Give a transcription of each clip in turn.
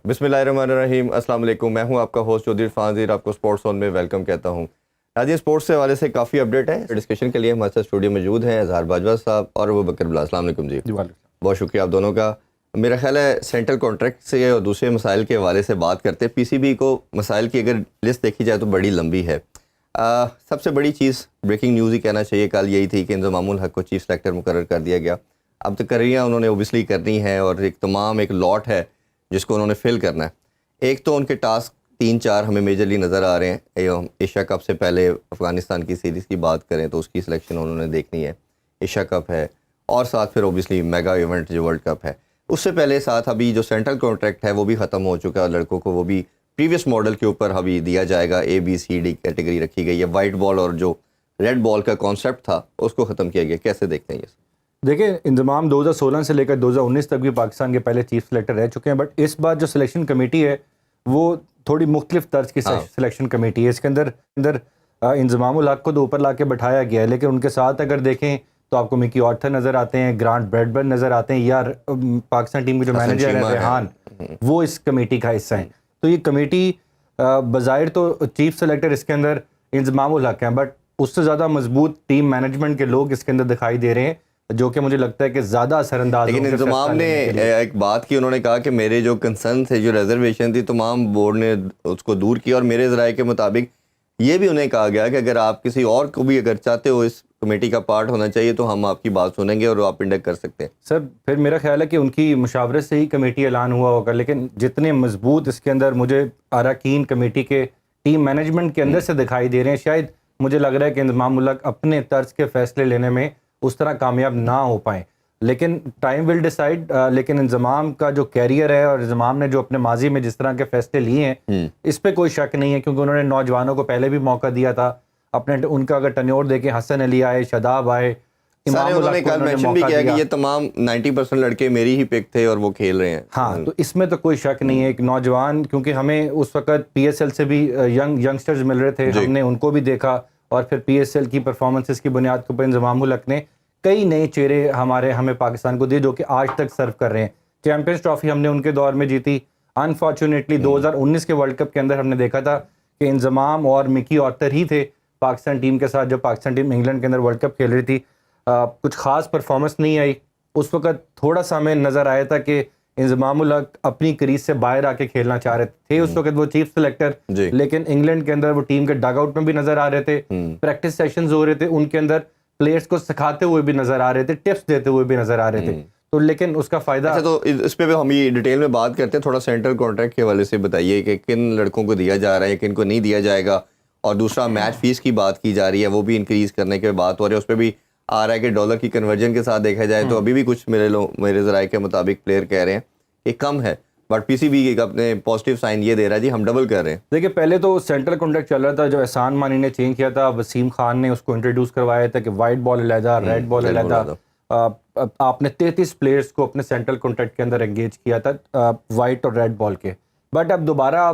بسم اللہ الرحمن الرحیم. السلام علیکم. میں ہوں آپ کا ہوسٹ چودھری عرفان ظہیر. آپ کو اسپورٹس زون میں ویلکم کہتا ہوں. آج اسپورٹس کے حوالے سے کافی اپڈیٹ ہے. ڈسکشن کے لیے ہمارے ساتھ اسٹوڈیو موجود ہیں اظہار باجوہ صاحب اور ابوبکر بلال. السلام علیکم جی. بہت شکریہ آپ دونوں کا. میرا خیال ہے سینٹرل کانٹریکٹ سے اور دوسرے مسائل کے حوالے سے بات کرتے ہیں. پی سی بی کو مسائل کی اگر لسٹ دیکھی جائے تو بڑی لمبی ہے. سب سے بڑی چیز بریکنگ نیوز ہی کہنا چاہیے کل یہی تھی کہ انضمام الحق کو چیف سلیکٹر مقرر کر دیا گیا. اب تقرریاں انہوں نے اوبیسلی کرنی ہے اور ایک لاٹ ہے جس کو انہوں نے فل کرنا ہے. ایک تو ان کے ٹاسک 3-4 ہمیں میجرلی نظر آ رہے ہیں. ایشیا کپ سے پہلے افغانستان کی سیریز کی بات کریں تو اس کی سلیکشن انہوں نے دیکھنی ہے. ایشیا کپ ہے اور ساتھ پھر اوبیسلی میگا ایونٹ جو ورلڈ کپ ہے. اس سے پہلے ساتھ ابھی جو سینٹرل کانٹریکٹ ہے وہ بھی ختم ہو چکا ہے. لڑکوں کو وہ بھی پریویس ماڈل کے اوپر ابھی دیا جائے گا. ABCD کیٹیگری رکھی گئی ہے. وائٹ بال اور جو ریڈ بال کا کانسیپٹ تھا اس کو ختم کیا گیا. کیسے دیکھتے ہیں یہ؟ دیکھیں انضمام 2016 سے لے کر 2019 تک بھی پاکستان کے پہلے چیف سلیکٹر رہ چکے ہیں. بٹ اس بار جو سلیکشن کمیٹی ہے وہ تھوڑی مختلف طرز کی سلیکشن کمیٹی ہے. اس کے اندر انضمام الحق کو تو اوپر لا کے بٹھایا گیا ہے, لیکن ان کے ساتھ اگر دیکھیں تو آپ کو مکی آرتھر نظر آتے ہیں, گرانٹ بریڈبرن نظر آتے ہیں, یا پاکستان ٹیم کے جو مینیجر ہیں ریحان, وہ اس کمیٹی کا حصہ ہیں. تو یہ کمیٹی بظاہر تو چیف سلیکٹر اس کے اندر انضمام الحق ہیں, بٹ اس سے زیادہ مضبوط ٹیم مینجمنٹ کے لوگ اس کے اندر دکھائی دے رہے ہیں, جو کہ مجھے لگتا ہے کہ زیادہ اثر انداز. لیکن انضمام نے ایک بات کی, انہوں نے کہا کہ میرے جو کنسرن تھے, جو ریزرویشن تھی, تمام بورڈ نے اس کو دور کیا. اور میرے ذرائع کے مطابق یہ بھی انہیں کہا گیا کہ اگر آپ کسی اور کو بھی اگر چاہتے ہو اس کمیٹی کا پارٹ ہونا چاہیے تو ہم آپ کی بات سنیں گے اور آپ انڈکٹ کر سکتے ہیں. سر پھر میرا خیال ہے کہ ان کی مشاورت سے ہی کمیٹی اعلان ہوا ہوگا, لیکن جتنے مضبوط اس کے اندر مجھے اراکین کمیٹی کے ٹیم مینجمنٹ کے اندر سے دکھائی دے رہے ہیں, شاید مجھے لگ رہا ہے کہ انضمام الحق اپنے طرز کے فیصلے لینے میں اس طرح کامیاب نہ ہو پائیں. لیکن ٹائم ول ڈیسائیڈ. لیکن انضمام کا جو کیریئر ہے اور انضمام نے جو اپنے ماضی میں جس طرح کے فیصلے لیے ہیں اس پہ کوئی شک نہیں ہے, کیونکہ انہوں نے نوجوانوں کو پہلے بھی موقع دیا تھا. اپنے ان کا اگر ٹنیور دیکھیں, حسن علی آئے, شاداب آئے, انہوں نے کل مینشن بھی کیا کہ یہ تمام 90% لڑکے میری ہی پک تھے اور وہ کھیل رہے ہیں. ہاں, تو اس میں تو کوئی شک نہیں ہے. ایک نوجوان, کیونکہ ہمیں اس وقت PSL سے بھی ینگسٹرز مل رہے تھے, ہم نے ان کو بھی دیکھا, اور پھر PSL کی پرفارمنسز کی بنیاد کے اوپر انضمام الحق نے کئی نئے چہرے ہمیں پاکستان کو دیے جو کہ آج تک سرو کر رہے ہیں. چیمپئنز ٹرافی ہم نے ان کے دور میں جیتی. انفارچونیٹلی 2019 کے ورلڈ کپ کے اندر ہم نے دیکھا تھا کہ انضمام اور مکی آرتھر ہی تھے پاکستان ٹیم کے ساتھ, جب پاکستان ٹیم انگلینڈ کے اندر ورلڈ کپ کھیل رہی تھی. کچھ خاص پرفارمنس نہیں آئی. اس وقت تھوڑا سا ہمیں نظر آیا تھا کہ انضمام الحق اپنی کریز سے باہر آ کے کھیلنا چاہ رہے تھے اس وقت وہ چیف سلیکٹر, لیکن انگلینڈ کے اندر وہ ٹیم کے ڈگ آؤٹ میں بھی نظر آ رہے تھے, پریکٹس سیشنز ہو رہے تھے, ان کے اندر پلیئرز کو سکھاتے ہوئے بھی نظر آ رہے تھے, ٹپس دیتے ہوئے بھی نظر آ رہے تھے. تو لیکن اس کا فائدہ تو اس پہ ہم یہ ڈیٹیل میں بات کرتے ہیں. تھوڑا سینٹرل کانٹریکٹ کے حوالے سے بتائیے کہ کن لڑکوں کو دیا جا رہا ہے, کن کو نہیں دیا جائے گا. اور دوسرا میچ فیس کی بات کی جا رہی ہے, وہ بھی انکریز کرنے کے بات ہو رہی ہے. اس پہ بھی آ رہا ہے کہ ڈالر کی کنورژن کے ساتھ دیکھا جائے تو ابھی بھی کچھ میرے ذرائع کے مطابق پلیئر کہہ رہے ہیں کہ کم ہے, بٹ پی سی بی اپنے پازیٹیو سائن یہ دے رہا ہے جی ہم ڈبل کر رہے ہیں. دیکھیے پہلے تو سینٹرل کانٹریکٹ چل رہا تھا, جو احسان مانی نے چینج کیا تھا, وسیم خان نے اس کو انٹروڈیوس کروایا تھا کہ وائٹ بال علیحدہ, ریڈ بال علیحدہ. آپ نے 33 پلیئرز کو اپنے سینٹرل کانٹریکٹ کے اندر انگیج کیا تھا وائٹ اور ریڈ بال کے. بٹ اب دوبارہ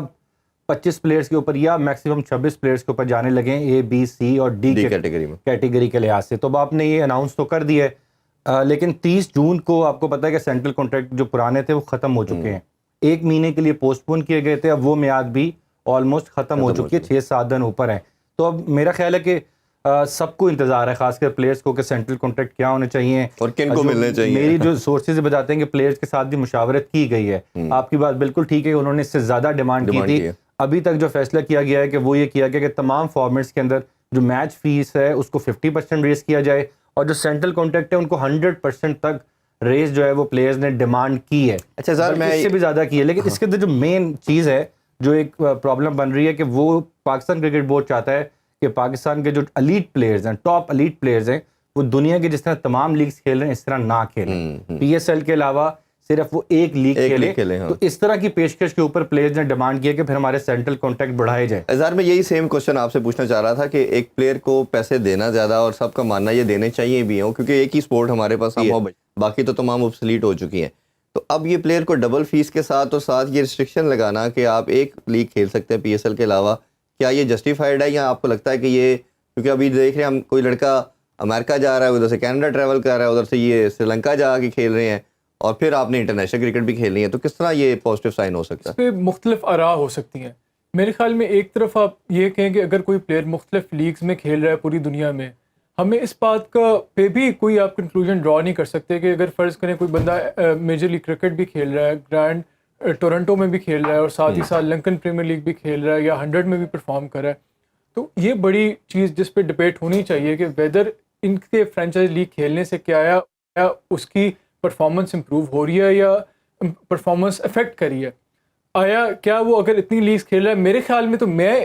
25 پلیئرز کے اوپر یا میکسیمم 26 پلیئرز کے اوپر جانے لگے ہیں A, B, C اور D کیٹیگری کے لحاظ سے. تو اب آپ نے یہ اناؤنس تو کر دیا ہے, لیکن 30 جون کو آپ کو پتا ہے کہ سینٹرل کانٹریکٹ جو پرانے تھے وہ ختم ہو چکے ہیں. 1 مہینے کے لیے پوسٹ پون کیے گئے تھے, اب وہ میعاد بھی آلموسٹ ختم ہو چکی ہے, 6-7 دن اوپر ہیں. تو اب میرا خیال ہے کہ سب کو انتظار ہے, خاص کر پلیئرز کو, کہ سینٹرل کانٹریکٹ کیا ہونے چاہیے اور کن کو ملنے چاہیے. میری جو سورسز بتاتے ہیں کہ پلیئرز کے ساتھ بھی مشاورت کی گئی ہے. آپ کی بات بالکل ٹھیک ہے, انہوں نے اس سے زیادہ ڈیمانڈ کی تھی. ابھی تک جو فیصلہ کیا گیا ہے کہ وہ یہ کیا گیا کہ تمام فارمیٹس کے اندر جو میچ فیس ہے اس کو 50% ریز کیا جائے, اور جو سینٹرل کانٹریکٹ ہے ان کو 100% تک ریز جو ہے وہ پلیئرز نے ڈیمانڈ کی ہے. اچھا سر, میں اس سے بھی زیادہ کی ہے. لیکن اس کے اندر جو مین چیز ہے, جو ایک پرابلم بن رہی ہے, کہ وہ پاکستان کرکٹ بورڈ چاہتا ہے کہ پاکستان کے جو ایلیٹ پلیئرز ہیں, ٹاپ ایلیٹ پلیئرز ہیں, وہ دنیا کے جس طرح تمام لیگز کھیل رہے ہیں اس طرح نہ کھیلیں. PSL کے علاوہ صرف وہ ایک لیگ کھیلے. تو اس طرح کی پیشکش کے اوپر پلیئرز نے ڈیمانڈ کیا کہ پھر ہمارے سینٹرل کانٹریکٹ بڑھائے جائیں. اظہار میں یہی سیم کوشچن آپ سے پوچھنا چاہ رہا تھا کہ ایک پلیئر کو پیسے دینا زیادہ, اور سب کا ماننا یہ دینے چاہیے بھی ہوں کیونکہ ایک ہی سپورٹ ہمارے پاس ہے, باقی تو تمام obsolete ہو چکی ہیں. تو اب یہ پلیئر کو ڈبل فیس کے ساتھ اور ساتھ یہ ریسٹرکشن لگانا کہ آپ ایک لیگ کھیل سکتے ہیں PSL کے علاوہ, کیا یہ جسٹیفائڈ ہے, یا آپ کو لگتا ہے کہ یہ, کیونکہ ابھی دیکھ رہے ہیں ہم کوئی لڑکا امریکہ جا رہا ہے, ادھر سے کینیڈا ٹریول کر رہا ہے, ادھر سے یہ سری لنکا جا کے کھیل رہے ہیں, اور پھر آپ نے انٹرنیشنل کرکٹ بھی کھیلنی ہے, تو کس طرح یہ پازیٹیو سائن ہو سکتا ہے؟ اس پہ مختلف آراء ہو سکتی ہیں. میرے خیال میں ایک طرف آپ یہ کہیں کہ اگر کوئی پلیئر مختلف لیگز میں کھیل رہا ہے پوری دنیا میں, ہمیں اس بات کا پہ بھی کوئی آپ کنکلوژن ڈرا نہیں کر سکتے کہ اگر فرض کریں کوئی بندہ میجر لیگ کرکٹ بھی کھیل رہا ہے, گرینڈ ٹورنٹو میں بھی کھیل رہا ہے, اور ساتھ ہی ساتھ لنکن پریمیئر لیگ بھی کھیل رہا ہے, یا 100 میں بھی پرفارم کر رہا ہے, تو یہ بڑی چیز جس پہ ڈبیٹ ہونی چاہیے کہ ویدر ان کے فرینچائز لیگ کھیلنے سے کیا اس کی پرفارمنس امپروو ہو رہی ہے یا پرفارمنس افیکٹ کری ہے. آیا کیا وہ اگر اتنی لیگز کھیل رہا ہے, میرے خیال میں تو میں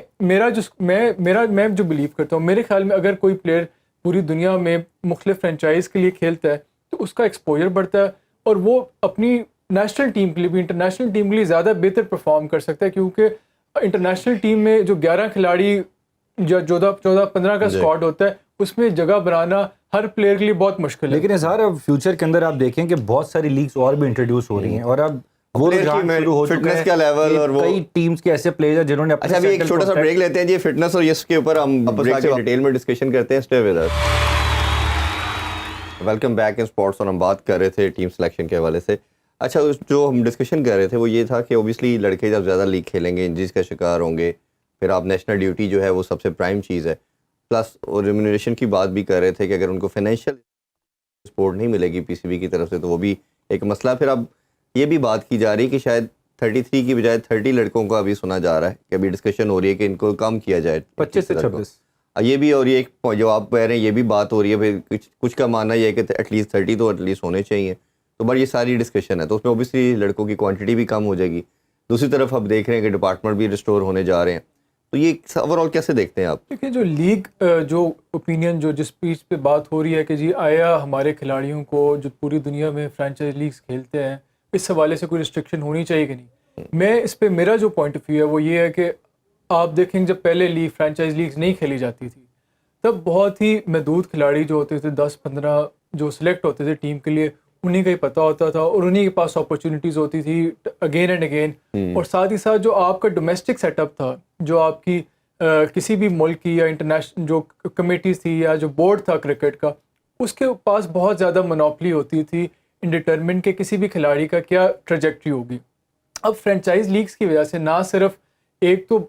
جو بلیو کرتا ہوں, میرے خیال میں اگر کوئی پلیئر پوری دنیا میں مختلف فرینچائز کے لیے کھیلتا ہے تو اس کا ایکسپوجر بڑھتا ہے, اور وہ اپنی نیشنل ٹیم کے لیے بھی انٹرنیشنل ٹیم کے لیے زیادہ بہتر پرفارم کر سکتا ہے, کیونکہ انٹرنیشنل ٹیم میں جو 11 کھلاڑی یا 14-15 کا اسکواڈ ہوتا ہے, اس میں جگہ بنانا ہر پلیئر کے لیے بہت مشکل ہے. لیکن اظہار اب فیوچر کے اندر آپ دیکھیں کہ بہت ساری لیگز اور بھی انٹروڈیوس ہو رہی ہیں, اور اب وہ رجحان شروع ہو چکا ہے کا لیول, اور کئی ٹیمز کے ایسے پلیئر ہیں جنہوں نے اچھا ابھی ایک چھوٹا سا بریک لیتے ہیں جی, فٹنس اور اس کے اوپر ہم ڈیٹیل میں ڈسکشن کرتے ہیں. Stay with us. Welcome back in sports, اور ہم بات کر رہے تھے ٹیم سلیکشن کے حوالے سے. اچھا جو ہم ڈسکشن کر رہے تھے وہ یہ تھا کہ اوبیسلی لڑکے جب زیادہ لیگ کھیلیں گے انجریز کا شکار ہوں گے, پھر آپ نیشنل ڈیوٹی جو ہے وہ سب سے پرائم چیز ہے, پلس اور ریمونریشن کی بات بھی کر رہے تھے کہ اگر ان کو فائنینشیل سپورٹ نہیں ملے گی پی سی بی کی طرف سے تو وہ بھی ایک مسئلہ. پھر اب یہ بھی بات کی جا رہی ہے کہ شاید 33 کی بجائے 30 لڑکوں کا ابھی سنا جا رہا ہے کہ ابھی ڈسکشن ہو رہی ہے کہ ان کو کم کیا جائے 25 سے 26. یہ بھی, اور یہ ایک جو آپ کہہ رہے ہیں یہ بھی بات ہو رہی ہے. پھر کچھ کا ماننا یہ ہے کہ ایٹ لیسٹ 30 تو ایٹ لیسٹ ہونے چاہیے. تو بٹ یہ ساری ڈسکشن ہے, تو اس میں اوبیسلی لڑکوں کی کوانٹٹی بھی کم ہو جائے گی. دوسری طرف اب دیکھ رہے ہیں کہ ڈپارٹمنٹ بھی ریسٹور ہونے جا رہے ہیں, تو یہ اوور آل کیسے دیکھتے ہیں آپ؟ دیکھیں جو لیگ جو اوپینین جو جس پیچ پہ بات ہو رہی ہے کہ جی آیا ہمارے کھلاڑیوں کو جو پوری دنیا میں فرینچائز لیگز کھیلتے ہیں اس حوالے سے کوئی ریسٹرکشن ہونی چاہیے کہ نہیں. میں اس پہ میرا جو پوائنٹ آف ویو ہے وہ یہ ہے کہ آپ دیکھیں جب پہلے لیگ فرینچائز لیگز نہیں کھیلی جاتی تھی تب بہت ہی محدود کھلاڑی جو ہوتے تھے 10-15 جو سلیکٹ ہوتے تھے ٹیم کے لیے, انہیں کا ہی پتہ ہوتا تھا اور انہیں کے پاس اپرچونیٹیز ہوتی تھی اگین اینڈ اگین. اور ساتھ ہی ساتھ جو آپ کا ڈومیسٹک سیٹ اپ تھا, جو آپ کی کسی بھی ملک کی یا انٹرنیشنل جو کمیٹیز تھی یا جو بورڈ تھا کرکٹ کا, اس کے پاس بہت زیادہ منوپلی ہوتی تھی انڈیٹرمنٹ کہ کسی بھی کھلاڑی کا کیا ٹریجیکٹری ہوگی. اب فرینچائز لیگز کی وجہ سے نہ صرف ایک تو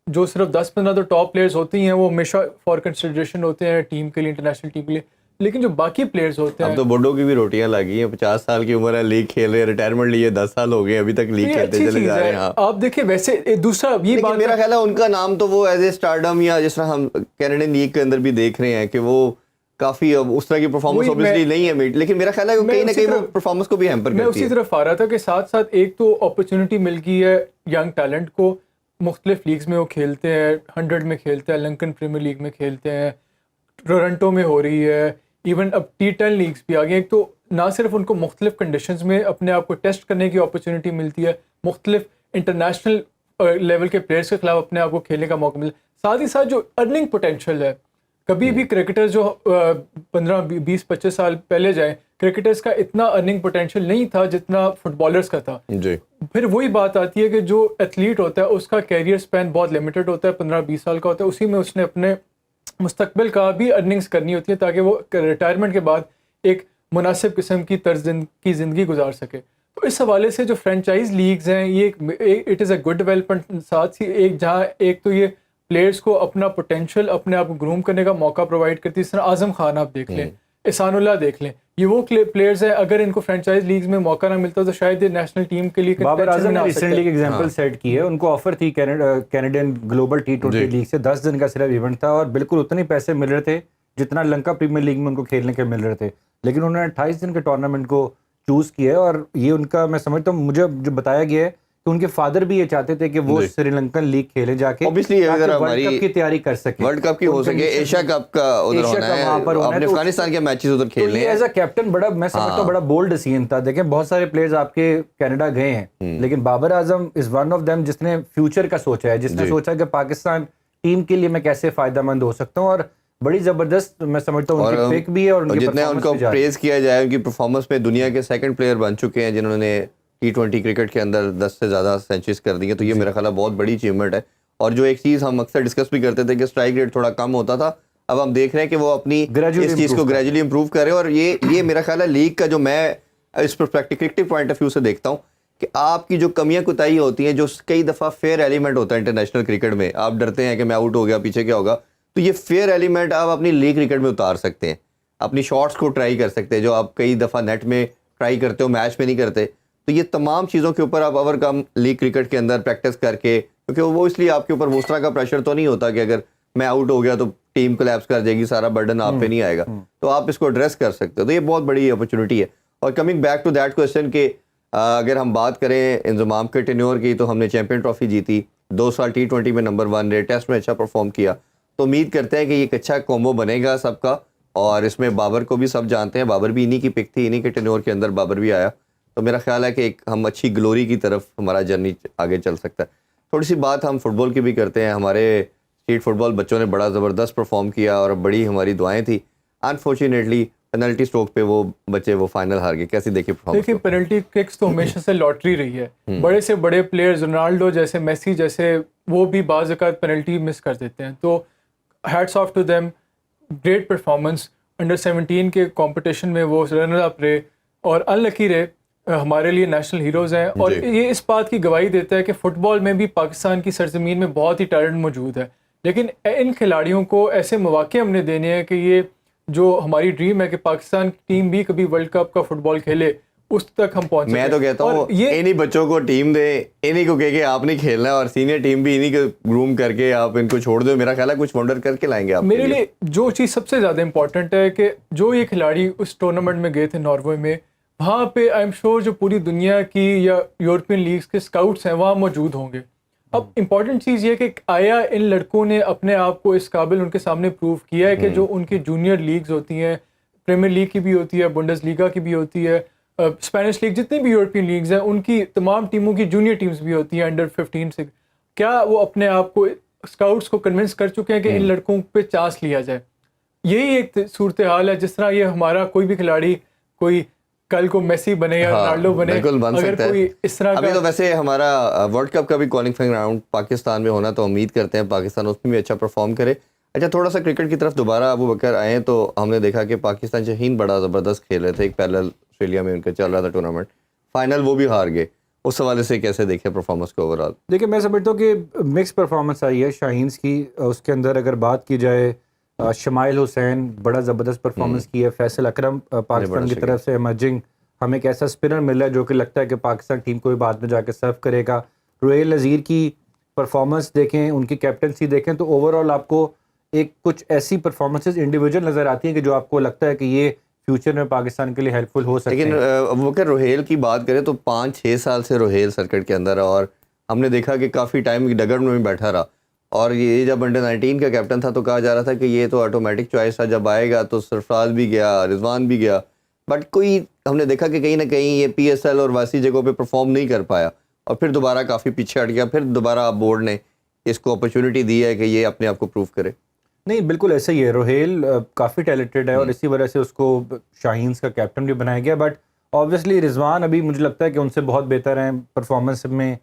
جو صرف 10-15 تو ٹاپ پلیئرز ہوتی ہیں وہ ہمیشہ فار کنسیڈریشن ہوتے ہیں ٹیم کے لیے, انٹرنیشنل ٹیم کے لیے, لیکن جو باقی پلیئرز ہوتے ہیں اب تو بوڈو کی بھی روٹیاں لگی ہیں, 50 سال کی عمر ہے, لیگ کھیل رہے ہیں, ریٹائرمنٹ لیے 10 سال ہو گئے, ابھی تک لیگ کھیلتے چلے جا رہے ہیں. آپ دیکھیں ویسے دوسرا یہ بات میرا خیال ہے ان کا نام تو وہ ایز اے اسٹارڈم یا جس طرح ہم کینیڈین لیگ کے اندر بھی دیکھ رہے ہیں کہ وہ کافی اب اس طرح کی پرفارمنس اوبویسلی نہیں ہے, لیکن میرا خیال ہے کہ کہیں نہ کہیں وہ پرفارمنس کو بھی ہیمپر کرتی ہے. میں اسی طرف آ رہا تھا کہ ساتھ ساتھ ایک تو اپرچونٹی مل گئی ہے ینگ ٹیلنٹ کو, مختلف لیگز میں وہ کھیلتے ہیں, 100 میں کھیلتے ہیں, لنکن پریمیئر لیگ میں کھیلتے ہیں, ٹورنٹو میں ہو رہی ہے, ایون اب T10 لیگز بھی آ گئی. ایک تو نہ صرف ان کو مختلف کنڈیشنز میں اپنے آپ کو ٹیسٹ کرنے کی اپرچونٹی ملتی ہے, مختلف انٹرنیشنل لیول کے پلیئرس کے خلاف اپنے آپ کو کھیلنے کا موقع ملتا ہے, ساتھ ہی ساتھ جو ارننگ پوٹینشیل ہے. کبھی بھی کرکٹر جو 15-20-25 سال پہلے جائیں, کرکٹرز کا اتنا ارننگ پوٹینشیل نہیں تھا جتنا فٹ بالرز کا تھا. جی پھر وہی بات آتی ہے کہ جو ایتھلیٹ ہوتا ہے اس کا کیریئر اسپین بہت لمیٹڈ ہوتا ہے, 15-20 سال کا ہوتا ہے, اسی میں اس نے اپنے مستقبل کا بھی ارننگز کرنی ہوتی ہے تاکہ وہ ریٹائرمنٹ کے بعد ایک مناسب قسم کی طرز کی زندگی گزار سکے. تو اس حوالے سے جو فرینچائز لیگز ہیں یہ it is a good development. ساتھ ہی ایک جہاں ایک تو یہ پلیئرس کو اپنا پوٹینشیل اپنے آپ کو گروم کرنے کا موقع پرووائڈ کرتی ہے. اس طرح اعظم خان آپ دیکھ لیں, احسان اللہ دیکھ لیں, یہ وہ پلیئرز ہیں اگر ان کو فرینچائز لیگز میں موقع نہ ملتا تو شاید یہ نیشنل ٹیم کے لیے بابر اعظم نے ریسنٹلی ایک ایگزامپل سیٹ کی ہے. ان کو آفر تھی کینیڈین گلوبل T20 لیگ سے, 10 دن کا صرف ایونٹ تھا اور بالکل اتنے پیسے مل رہے تھے جتنا لنکا پریمیئر لیگ میں ان کو کھیلنے کے مل رہے تھے, لیکن انہوں نے 28 دن کے ٹورنامنٹ کو چوز کیا ہے. اور یہ ان کا میں سمجھتا ہوں, مجھے جو بتایا گیا ہے کہ ان کے فادر بھی یہ چاہتے تھے کہ وہ سری لنکن لیگ کھیلیں جا کے, اگر ہماری ورلڈ کپ کی تیاری کر سکیں, ورلڈ کپ کی ہو سکے, ایشیا کپ کا ادھر ہونا ہے, اپنے افغانستان کے میچز ادھر کھیلنے ہیں. ایز اے کیپٹن بڑا میں سمجھتا ہوں بڑا بولڈ ڈیسیژن تھا. دیکھیں بہت سارے پلیئرز آپ کے کینیڈا گئے ہیں, لیکن Babar Azam is one of them جس نے فیوچر کا سوچا ہے, جس نے سوچا کہ پاکستان ٹیم کے لیے میں کیسے فائدہ مند ہو سکتا ہوں. اور بڑی زبردست میں سمجھتا ہوں ان کی پک بھی ہے, اور جتنا ان کو پریز کیا جائے ان کی پرفارمنس میں دنیا کے سیکنڈ پلیئر بن چکے ہیں جنہوں نے T20 کرکٹ کے اندر 10 سے زیادہ سینچریز کر دی ہیں, تو یہ میرا خیال ہے بہت بڑی اچیومنٹ ہے. اور جو ایک چیز ہم اکثر ڈسکس بھی کرتے تھے کہ اسٹرائک ریٹ تھوڑا کم ہوتا تھا, اب ہم دیکھ رہے ہیں کہ وہ اپنی اس چیز کو گریجولی امپروو کر رہے ہیں. اور یہ میرا خیال ہے لیگ کا جو میں اس پرسپیکٹو پوائنٹ آف ویو سے دیکھتا ہوں کہ آپ کی جو کمیاں کوتاہی ہوتی ہیں, جو کئی دفعہ فیئر ایلیمنٹ ہوتا ہے انٹرنیشنل کرکٹ میں, آپ ڈرتے ہیں کہ میں آؤٹ ہو گیا, پیچھے کیا ہوگا, تو یہ فیئر ایلیمنٹ آپ اپنی لیگ کرکٹ میں اتار سکتے ہیں, اپنی شاٹس کو ٹرائی کر سکتے ہیں جو آپ کئی دفعہ نیٹ میں ٹرائی کرتے ہو, میچ میں نہیں کرتے. تو یہ تمام چیزوں کے اوپر آپ اوور کم لیگ کرکٹ کے اندر پریکٹس کر کے, کیونکہ وہ اس لیے آپ کے اوپر اس طرح کا پریشر تو نہیں ہوتا کہ اگر میں آؤٹ ہو گیا تو ٹیم کولیپس کر جائے گی, سارا برڈن آپ پہ نہیں آئے گا, تو آپ اس کو ایڈریس کر سکتے ہو. تو یہ بہت بڑی اپرچونٹی ہے. اور coming back to that question کہ اگر ہم بات کریں انضمام کے ٹینیور کی, تو ہم نے چیمپئن ٹرافی جیتی, 2 سال T20 میں نمبر 1 رہے, ٹیسٹ میں اچھا پرفارم کیا, تو امید کرتے ہیں کہ یہ ایک اچھا کومبو بنے گا سب کا. اور اس میں بابر کو بھی سب جانتے ہیں, بابر بھی انہی کی پک تھی, انہی کے ٹینیور کے اندر بابر بھی آیا, تو میرا خیال ہے کہ ایک ہم اچھی گلوری کی طرف ہمارا جرنی آگے چل سکتا ہے. تھوڑی سی بات ہم فٹ بال کی بھی کرتے ہیں. ہمارے اسٹریٹ فٹ بال بچوں نے بڑا زبردست پرفارم کیا اور بڑی ہماری دعائیں تھیں. انفارچونیٹلی پینلٹی اسٹروک پہ وہ بچے وہ فائنل ہار گئے. کیسی دیکھی پرفارمنس؟ دیکھیں پینلٹی ککس تو ہمیشہ سے لاٹری رہی ہے. بڑے سے بڑے پلیئرز رونالڈو جیسے, میسی جیسے, وہ بھی بعض اوقات پینلٹی مس کر دیتے ہیں. تو hats of two them, great performance. Under 17 کے کمپٹیشن میں وہ رنر اپ رہے اور ان لکی رہے, ہمارے لیے نیشنل ہیروز ہیں. اور یہ اس بات کی گواہی دیتا ہے کہ فٹ بال میں بھی پاکستان کی سرزمین میں بہت ہی ٹیلنٹ موجود ہے, لیکن ان کھلاڑیوں کو ایسے مواقع ہم نے دینے ہیں کہ یہ جو ہماری ڈریم ہے کہ پاکستان ٹیم بھی کبھی ورلڈ کپ کا فٹ بال کھیلے, اس تک ہم پہنچ. میں تو کہتا ہوں انہی بچوں کو ٹیم دیں, انہی کو کہہ کے آپ نہیں کھیلنا, اور سینئر ٹیم بھی انہی کو گروم کر کے آپ ان کو چھوڑ دو. میرا خیال ہے کچھ ونڈر کر کے لائیں گے آپ. میرے لیے جو چیز سب سے زیادہ امپورٹنٹ ہے کہ جو یہ کھلاڑی اس ٹورنامنٹ میں گئے تھے ناروے میں, وہاں پہ آئی ایم شیور جو پوری دنیا کی یا یورپین لیگز کے اسکاؤٹس ہیں وہاں موجود ہوں گے. اب امپورٹنٹ چیز یہ کہ آیا ان لڑکوں نے اپنے آپ کو اس قابل ان کے سامنے پروو کیا ہے کہ جو ان کی جونیئر لیگز ہوتی ہیں, پریمیئر لیگ کی بھی ہوتی ہے, بنڈس لیگا کی بھی ہوتی ہے, اسپینش لیگ, جتنی بھی یورپین لیگز ہیں ان کی تمام ٹیموں کی جونیئر ٹیمز بھی ہوتی ہیں انڈر 15 سے, کیا وہ اپنے آپ کو اسکاؤٹس کو کنونس کر چکے ہیں کہ ان لڑکوں پہ چانس لیا جائے. یہی ایک صورتحال ہے. جس طرح یہ ہمارا کوئی بھی کھلاڑی کوئی کل کو میسی بنے یا رونالڈو بنے, اگر کوئی اس طرح ابھی تو ویسے ہمارا ورلڈ کپ کا بھی کوالیفائنگ راؤنڈ پاکستان میں ہونا, تو امید کرتے ہیں پاکستان اس میں بھی اچھا پرفارم کرے. اچھا تھوڑا سا کرکٹ کی طرف دوبارہ ابو بکر آئے, تو ہم نے دیکھا کہ پاکستان شاہین بڑا زبردست کھیل رہے تھے. ایک پیرلل آسٹریلیا میں ان کا چل رہا تھا ٹورنامنٹ, فائنل وہ بھی ہار گئے. اس حوالے سے کیسے دیکھیں پرفارمنس کو اوور آل؟ دیکھیں میں سمجھتا ہوں کہ مکس پرفارمنس آئی ہے شاہینز کی. اس کے اندر اگر بات کی جائے, شمائل حسین بڑا زبردست پرفارمنس کی ہے. فیصل اکرم پاکستان کی طرف سے ایمرجنگ ہمیں ایک ایسا اسپنر مل رہا ہے جو کہ لگتا ہے کہ پاکستان ٹیم کو بھی بعد میں جا کے سرو کرے گا. روہیل نذیر کی پرفارمنس دیکھیں, ان کی کیپٹنسی دیکھیں, تو اوور آل آپ کو ایک کچھ ایسی پرفارمنسز انڈیویجول نظر آتی ہیں کہ جو آپ کو لگتا ہے کہ یہ فیوچر میں پاکستان کے لیے ہیلپ فل ہو سکتے ہیں. لیکن ابو بکر روہیل کی بات کریں تو 5-6 سال سے روہیل سرکٹ کے اندر ہے, اور ہم نے دیکھا کہ کافی ٹائم ڈگر میں بیٹھا رہا. اور یہ جب انڈر 19 کا کیپٹن تھا تو کہا جا رہا تھا کہ یہ تو آٹومیٹک چوائس تھا, جب آئے گا تو سرفراز بھی گیا, رضوان بھی گیا, بٹ کوئی ہم نے دیکھا کہ کہیں نہ کہیں یہ PSL اور واسی جگہوں پہ پرفارم نہیں کر پایا, اور پھر دوبارہ کافی پیچھے ہٹ گیا. پھر دوبارہ بورڈ نے اس کو اپرچونٹی دی ہے کہ یہ اپنے آپ کو پروو کرے. نہیں بالکل ایسا ہی ہے, روہیل کافی ٹیلنٹڈ ہے اور اسی وجہ سے اس کو شاہینز کا کیپٹن بھی بنایا گیا. بٹ آبویسلی رضوان ابھی مجھے لگتا ہے کہ ان سے بہت بہتر ہیں پرفارمنس میں.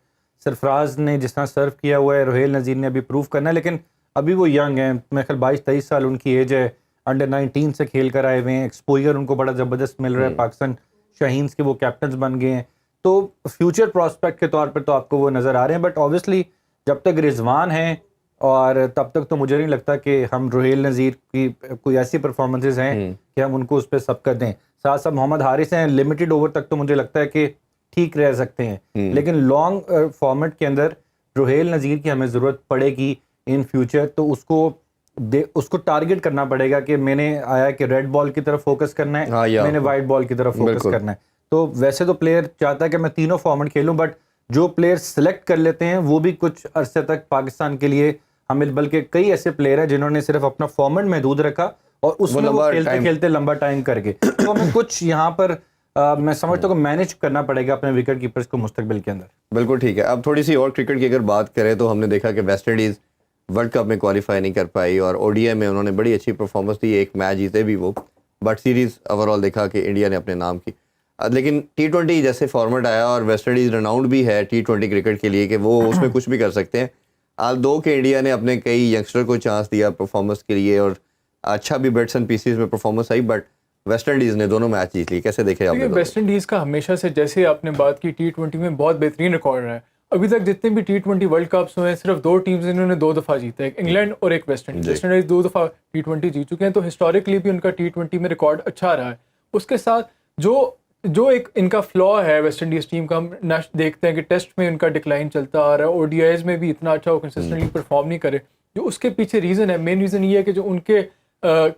سرفراز نے جس طرح سرو کیا ہوا ہے, روہیل نذیر نے ابھی پروو کرنا ہے, لیکن ابھی وہ ینگ ہیں. میرے خیال 22-23 سال ان کی ایج ہے, انڈر 19 سے کھیل کر آئے ہوئے ہیں, ایکسپوجر ان کو بڑا زبردست مل رہا ہے. پاکستان شاہینز کے وہ کیپٹنز بن گئے ہیں, تو فیوچر پراسپیکٹ کے طور پر تو آپ کو وہ نظر آ رہے ہیں. بٹ آبویسلی جب تک رضوان ہیں اور تب تک تو مجھے نہیں لگتا کہ ہم روہیل نذیر کی کوئی ایسی پرفارمنسز ہیں کہ ہم ان کو اس پہ سبقت دیں. ساتھ ساتھ محمد حارث ہیں, لمیٹڈ اوور تک تو مجھے لگتا ہے کہ ٹھیک رہ سکتے ہیں, لیکن لانگ فارمیٹ کے اندر روہیل نذیر کی ہمیں ضرورت پڑے گی ان فیوچر. تو اس کو ٹارگٹ کرنا پڑے گا کہ میں نے آیا کہ ریڈ بال کی طرف فوکس کرنا ہے, میں نے وائٹ بال کی طرف فوکس کرنا ہے. تو ویسے تو پلیئر چاہتا ہے کہ میں تینوں فارمیٹ کھیلوں, بٹ جو پلیئر سلیکٹ کر لیتے ہیں وہ بھی کچھ عرصے تک پاکستان کے لیے ہمیں, بلکہ کئی ایسے پلیئر ہیں جنہوں نے صرف اپنا فارمیٹ محدود رکھا اور اس میں وہ کھیلتے کھیلتے لمبا ٹائم کر گئے. تو ہمیں کچھ یہاں پر میں سمجھتا ہوں کہ مینیج کرنا پڑے گا اپنے وکٹ کیپرز کو مستقبل کے اندر. بالکل ٹھیک ہے. اب تھوڑی سی اور کرکٹ کی اگر بات کریں تو ہم نے دیکھا کہ ویسٹ انڈیز ورلڈ کپ میں کوالیفائی نہیں کر پائی, اور ODI میں انہوں نے بڑی اچھی پرفارمنس دی, ایک میچ جیتے بھی وہ, بٹ سیریز اوور آل دیکھا کہ انڈیا نے اپنے نام کی. لیکن T20 جیسے فارمیٹ آیا اور ویسٹ انڈیز رناؤنڈ بھی ہے T20 کرکٹ کے لیے کہ وہ اس میں کچھ بھی کر سکتے ہیں. آل دو کہ انڈیا نے اپنے کئی ینگسٹر کو چانس دیا پرفارمنس کے لیے, اور اچھا بھی بٹس اینڈ پیسز میں performance I, but West Indies نے دونوں میچ جیت لی, کیسے دیکھے آپ نے؟ ویسٹ انڈیز کا ہمیشہ سے, جیسے آپ نے بات کی, T20 میں بہت بہترین ریکارڈ رہا ہے. ابھی تک جتنے بھی T20 ورلڈ کپس ہوئے ہیں صرف 2 ٹیمز انہوں نے 2 دفعہ جیتا ہے, ایک انگلینڈ اور ایک ویسٹ انڈیز. ویسٹ انڈیز 2 دفعہ T20 جیت چکے ہیں, تو ہسٹوریکلی بھی ان کا T20 میں ریکارڈ اچھا رہا ہے. اس کے ساتھ جو ایک ان کا فلا ہے ویسٹ انڈیز ٹیم کا, ہم دیکھتے ہیں کہ ٹیسٹ میں ان کا ڈکلائن چلتا آ رہا ہے, ODIs میں بھی اتنا اچھا وہ کنسسٹنٹلی پرفارم نہیں کرے. جو اس کے پیچھے ریزن ہے, مین ریزن یہ ہے کہ جو ان کے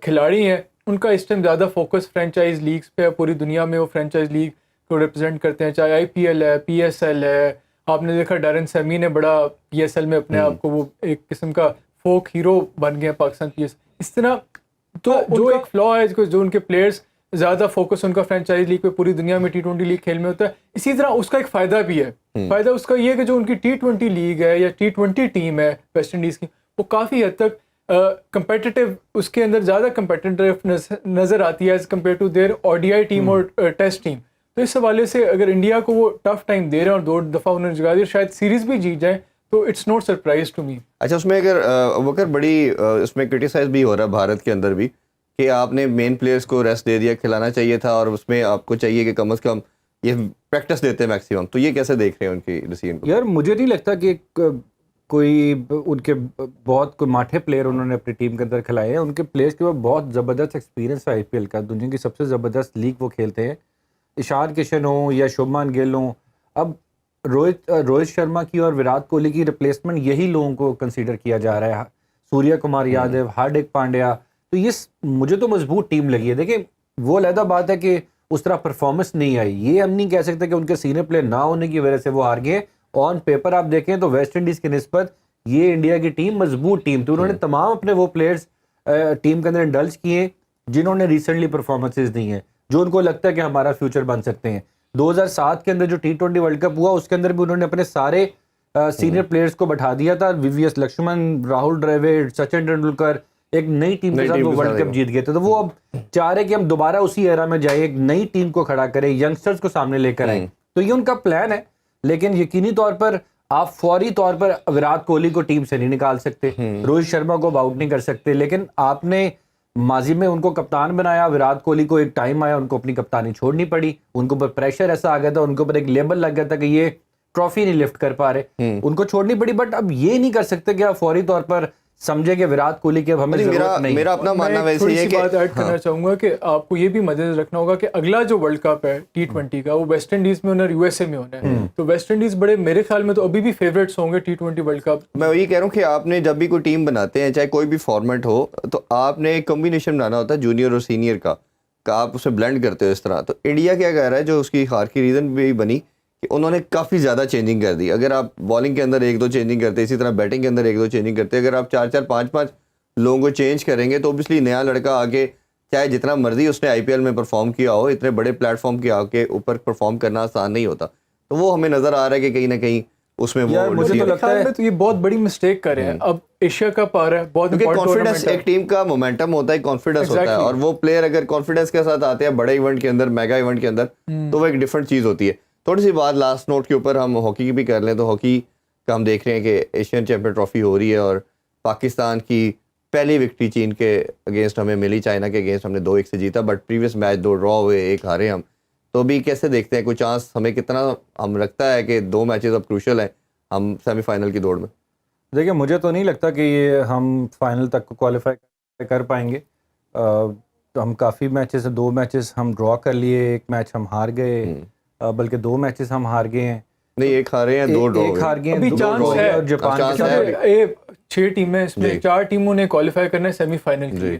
کھلاڑی ہیں ان کا اس ٹائم زیادہ فوکس فرینچائز لیگس پہ, پوری دنیا میں وہ فرینچائز لیگ کو ریپرزینٹ کرتے ہیں, چاہے IPL ہے, PSL ہے. آپ نے دیکھا ڈیرن سیمی نے بڑا PSL میں اپنے آپ کو وہ ایک قسم کا فوک ہیرو بن گیا پاکستان PS. اس طرح تو جو ایک فلا ہے, جو ان کے پلیئرس زیادہ فوکس ان کا فرینچائز لیگ پہ پوری دنیا میں T20 لیگ کھیل میں ہوتا ہے. اسی طرح اس کا ایک فائدہ بھی ہے. فائدہ اس کا یہ ہے کہ جو ان کی T20 لیگ ہے یا T20 ٹیم ہے ویسٹ انڈیز کی, وہ کافی حد تک کمپیٹیٹیو, اس کے اندر زیادہ کمپیٹیٹیو نظر آتی ہے as compare to their ODI team اور ٹیسٹ ٹیم. تو اس حوالے سے اگر انڈیا کو وہ ٹف ٹائم دے رہے ہیں اور 2 دفعہ انہوں نے جگا دیا, شاید سیریز بھی جیت جائیں, تو it's not surprise to me. اچھا, اس میں اگر وکر بڑی اس میں کرٹیسائز بھی ہو رہا ہے بھارت کے اندر بھی کہ آپ نے مین پلیئرس کو ریسٹ دے دیا, کھلانا چاہیے تھا, اور اس میں آپ کو چاہیے کہ کم از کم یہ پریکٹس دیتے ہیں میکسیمم. تو یہ کیسے دیکھ رہے ہیں ان کی ڈیسیژن کو؟ یار مجھے نہیں لگتا کہ کوئی ان کے بہت کوئی ماٹھے پلیئر انہوں نے اپنی ٹیم کے اندر کھلائے ہیں. ان کے پلیئرس کے پاس بہت زبردست ایکسپیرینس ہے IPL کا, دنیا کی سب سے زبردست لیگ وہ کھیلتے ہیں. ایشان کشن ہوں یا شبھمان گل ہوں, اب روہت شرما کی اور وراٹ کوہلی کی ریپلیسمنٹ یہی لوگوں کو کنسیڈر کیا جا رہا ہے. سوریا کمار یادو, ہاردک پانڈیا, تو یہ مجھے تو مضبوط ٹیم لگی ہے. دیکھیں وہ علیحدہ بات ہے کہ اس طرح پرفارمنس نہیں آئی, یہ ہم نہیں کہہ سکتے کہ ان کے سینئر پلیئر نہ ہونے کی وجہ سے وہ ہار گئے. آن پیپر آپ دیکھیں تو ویسٹ انڈیز کی نسبت یہ انڈیا کی ٹیم مضبوط ٹیم تھی. انہوں نے تمام اپنے وہ پلیئرز ٹیم کے اندر انڈلج کیے جنہوں نے ریسنٹلی پرفارمنسز دی ہیں, جو ان کو لگتا ہے کہ ہمارا فیوچر بن سکتے ہیں. 2007 کے اندر جو T20 ورلڈ کپ ہوا اس کے اندر بھی انہوں نے اپنے سارے سینئر پلیئرز کو بٹھا دیا تھا. VVS لکشمن, راہل ڈراوڈ, سچن ٹنڈولکر, ایک نئی ٹیم کے ساتھ وہ ورلڈ کپ جیت گئے تھے. تو وہ اب چاہ رہے کہ ہم دوبارہ اسی ایرا میں جائیں, ایک نئی ٹیم کو کھڑا کریں, ینگسٹرز کو سامنے لے کر آئیں. تو یہ ان کا پلان ہے, لیکن یقینی طور پر آپ فوری طور پر وراٹ کوہلی کو ٹیم سے نہیں نکال سکتے, روہت شرما کو آؤٹ نہیں کر سکتے, لیکن آپ نے ماضی میں ان کو کپتان بنایا. وراٹ کوہلی کو ایک ٹائم آیا ان کو اپنی کپتانی چھوڑنی پڑی, ان کے اوپر پریشر ایسا آ گیا تھا, ان کے اوپر ایک لیبل لگ گیا تھا کہ یہ ٹرافی نہیں لفٹ کر پا رہے, ان کو چھوڑنی پڑی. بٹ اب یہ نہیں کر سکتے کہ آپ فوری طور پر سمجھے کہ وراٹ کوہلی کی اب ہمیں ضرورت نہیں. میرا اپنا ماننا ویسے یہ ہے کہ بات ایڈ کرنا چاہوں گا کہ آپ کو یہ بھی مد نظر رکھنا ہوگا کہ اگلا جو ورلڈ کپ ہے T20 کا, وہ ویسٹ انڈیز میں ہونا ہے, USA میں ہونا ہے. تو ویسٹ انڈیز بڑے میرے خیال میں تو ابھی بھی فیوریٹس ہوں گے T20 ورلڈ کپ. میں وہی کہہ رہا ہوں کہ آپ نے جب بھی کوئی ٹیم بناتے ہیں, چاہے کوئی بھی فارمیٹ ہو, تو آپ نے ایک کمبینیشن بنانا ہوتا ہے جونیئر اور سینئر کا آپ اسے بلینڈ کرتے ہو اس طرح. تو انڈیا کیا کہہ رہا ہے, جو اس کی ہار کی ریزن بھی بنی کہ انہوں نے کافی زیادہ چینجنگ کر دی. اگر آپ بالنگ کے اندر 1-2 چینجنگ کرتے, اسی طرح بیٹنگ کے اندر 1-2 چینجنگ کرتے, اگر آپ 4-4 5-5 لوگوں کو چینج کریں گے تو اوبیسلی نیا لڑکا آگے چاہے جتنا مرضی اس نے IPL میں پرفارم کیا ہو, اتنے بڑے پلیٹ فارم کے آگے اوپر پرفارم کرنا آسان نہیں ہوتا. تو وہ ہمیں نظر آ رہا ہے کہ کہیں نہ کہیں اس میں وہ مجھے تو لگتا ہے تو یہ بہت بڑی مسٹیک کر رہے ہیں. اب ایشیا کپ آ رہا ہے, بہت کانفیڈنس, ایک ٹیم کا مومنٹم ہوتا ہے, کانفیڈنس ہوتا ہے, اور وہ پلیئر اگر کانفیڈنس کے ساتھ آتے ہیں بڑے ایونٹ کے اندر, میگا ایونٹ کے اندر, تو وہ ایک ڈفرنٹ چیز ہوتی ہے. تھوڑی سی بات لاسٹ نوٹ کے اوپر ہم ہاکی کی بھی کر لیں, تو ہاکی کا ہم دیکھ رہے ہیں کہ ایشین چیمپئن ٹرافی ہو رہی ہے, اور پاکستان کی پہلی وکٹری چین کے اگینسٹ ہمیں ملی, چائنا کے اگینسٹ ہم نے 2-1 سے جیتا, بٹ پریویس میچ 2 ڈرا ہوئے, 1 ہارے ہم. تو بھی کیسے دیکھتے ہیں, کوئی چانس ہمیں کتنا ہم لگتا ہے کہ 2 میچز اب کروشل ہیں ہم سیمی فائنل کی دوڑ میں؟ دیکھیں مجھے تو نہیں لگتا کہ یہ ہم فائنل تک کوالیفائی کر پائیں گے. تو ہم کافی میچز, 2 میچز ہم ڈرا کر لیے, 1 میچ ہم ہار گئے, بلکہ 2 میچز ہم ہار گئے ہیں. نہیں, 1 ہارے ہیں, 2 ڈرا ہوئے. ہار گئے ابھی چانس ہے, اور جاپان کے ساتھ 6 ٹیمیں, اس میں 4 ٹیموں نے کوالیفائی کرنا ہے سیمی فائنل کے لیے.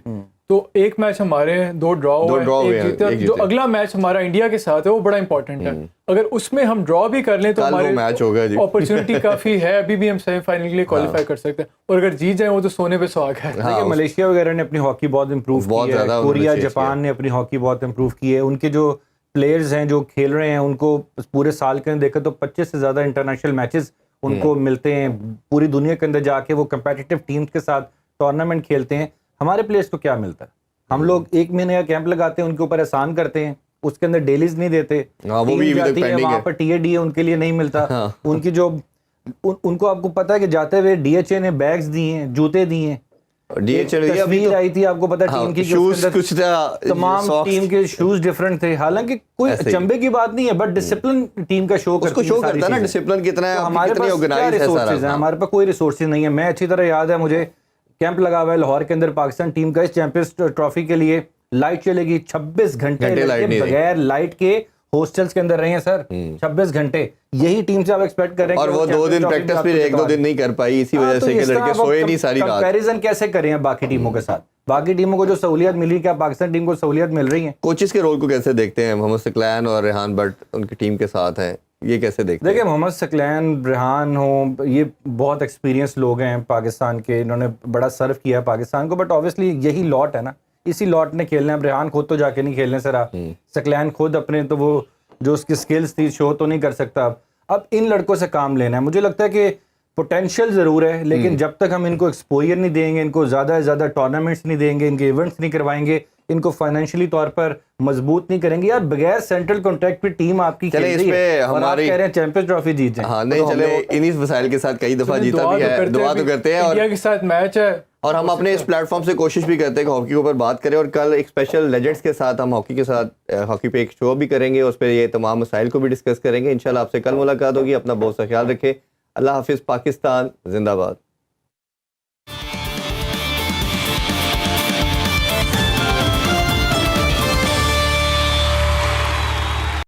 تو 1 میچ ہمارے ہیں, 2 ڈرا ہوئے ہیں, 1 جیتے. جو اگلا میچ ہمارا انڈیا کے ساتھ ہے وہ بڑا امپورٹنٹ ہے. اگر اس میں ہم ڈرا بھی کر لیں تو ہمارے میچ ہوگا جی, اپرچونٹی کافی ہے, ابھی بھی ہم سیمی فائنل کے لیے کوالیفائی کر سکتے ہیں, اور اگر جیت جائیں وہ تو سونے پہ سہاگ ہے. ملیشیا وغیرہ نے اپنی ہاکی بہت امپروو کی ہے, کوریا, جاپان نے اپنی ہاکی بہت امپروو کی ہے. ان کے جو پلیئرز ہیں جو کھیل رہے ہیں, ان کو پورے سال کے اندر دیکھا تو 25 سے زیادہ انٹرنیشنل میچز ان کو ملتے ہیں. پوری دنیا کے اندر جا کے وہ کمپیٹیٹیو ٹیمز کے ساتھ ٹورنامنٹ کھیلتے ہیں. ہمارے پلیئرز کو کیا ملتا ہے, ہم لوگ 1 مہینے کا کیمپ لگاتے ہیں, ان کے اوپر احسان کرتے ہیں, اس کے اندر ڈیلیز نہیں دیتے, وہاں پر TADA ان کے لیے نہیں ملتا. ان کی جو ان کو آپ کو پتا ہے کہ جاتے ہوئے DHA نے بیگز دیے ہیں, جوتے دیے ہیں, تصویر آئی تھی آپ کو پتا ٹیم کی شوز کچھ تمام ٹیم کے شوز ڈفرنٹ تھے, حالانکہ کوئی چمبے کی بات نہیں ہے, بٹ ڈسپلن ٹیم کا شو کرتا ہے نا, ڈسپلن کتنا ہے, ہمارے پاس کیا ریسورسز ہیں, ہمارے پاس کوئی ریسورسز نہیں ہے. میں اچھی طرح یاد ہے مجھے کیمپ لگا ہوا ہے لاہور کے اندر پاکستان ٹیم کا اس چیمپئنز ٹرافی کے لیے, لائٹ چلے گی 26 گھنٹے بغیر لائٹ کے ہاسٹلز کے اندر رہے ہیں سر, 26 گھنٹے. یہی ٹیم سے آپ ایکسپیکٹ کر رہے ہیں, اور وہ 2 دن پریکٹس بھی 1-2 دن نہیں کر پائی اسی وجہ سے کہ لڑکے سوئے نہیں ساری رات. کمپیریزن کیسے کریں ہیں باقی ٹیموں کے ساتھ؟ باقی ٹیموں کو جو سہولیات ملی, کیا پاکستان ٹیم کو سہولیات مل رہی ہیں؟ کوچز کے رول کو کیسے دیکھتے ہیں؟ محمد ثقلین اور ریحان بٹ ان کی ٹیم کے ساتھ ہیں, یہ کیسے دیکھتے ہیں؟ دیکھیں محمد ثقلین, ریحان ہوں, یہ بہت ایکسپیرینس لوگ ہیں پاکستان کے, انہوں نے بڑا سرو کیا پاکستان کو, بٹ آبویسلی یہی لاٹ ہے نا, اسی لاٹ نے کھیلنا ہے. اب ریحان خود تو جا کے نہیں کھیلنے سر, ثقلین خود اپنے تو وہ جو اس کی سکلز تھی شو تو نہیں کر سکتا. اب ان لڑکوں سے کام لینا ہے. مجھے لگتا ہے کہ پوٹینشیل ضرور ہے, لیکن جب تک ہم ان کو ایکسپوئر نہیں دیں گے, ان کو زیادہ سے زیادہ ٹورنامنٹس نہیں دیں گے, ان کے ایونٹس نہیں کروائیں گے, ان کو فائنینشلی طور پر مضبوط نہیں کریں گے, یار بغیر سینٹرل کانٹریکٹ پہ ٹیم آپ کی کھیل رہی ہے اور آپ کہہ رہے ہیں چیمپئنز ٹرافی جیت جائیں. ہاں نہیں چلے, انہی وسائل کے ساتھ کئی دفعہ جیتا بھی ہے, دعا تو کرتے ہیں, اور انڈیا کے ساتھ میچ ہے, اور ہم اپنے اس پلیٹ فارم سے کوشش بھی کرتے ہیں کہ ہاکی کے اوپر بات کریں, اور کل ایک اسپیشل لیجنڈس کے ساتھ ہم ہاکی کے ساتھ ہاکی پہ ایک شو بھی کریں گے, اس پہ یہ تمام مسائل کو بھی ڈسکس کریں گے. انشاءاللہ آپ سے کل ملاقات ہوگی. اپنا بہت سا خیال رکھیں. اللہ حافظ. پاکستان زندہ باد.